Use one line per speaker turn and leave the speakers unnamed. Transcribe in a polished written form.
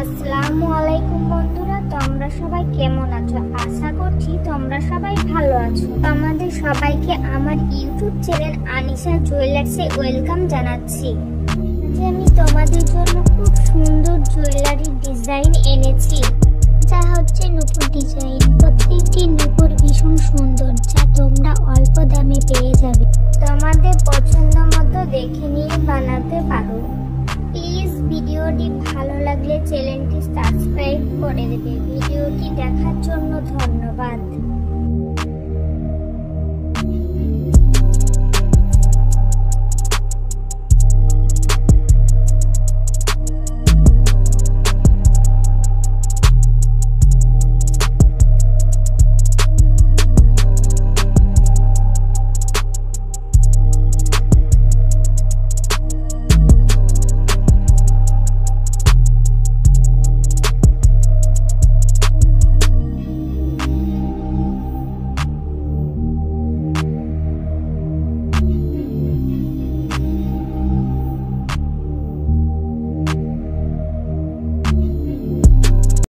আসসালামু আলাইকুম বন্ধুরা, তোমরা সবাই কেমন আছো? আশা করছি তোমরা সবাই ভালো আছো। তোমাদের সবাইকে আমার ইউটিউব চ্যানেল আনিশা জুয়েলার্সে ওয়েলকাম জানাচ্ছি। আজ আমি তোমাদের জন্য খুব সুন্দর জুয়েলারি ডিজাইন এনেছি, যা হচ্ছে নূপুর ডিজাইন। প্রত্যেকটি নূপুর ভীষণ সুন্দর, যা তোমরা অল্প দামে পেয়ে যাবে। তোমাদের পছন্দ মতো দেখে নিয়ে বানাতে পারো। প্লিজ ভিডিওটি ভালো লাগলে চ্যানেলটি সাবস্ক্রাইব করে দেবে। ভিডিওটি দেখার জন্য ধন্যবাদ।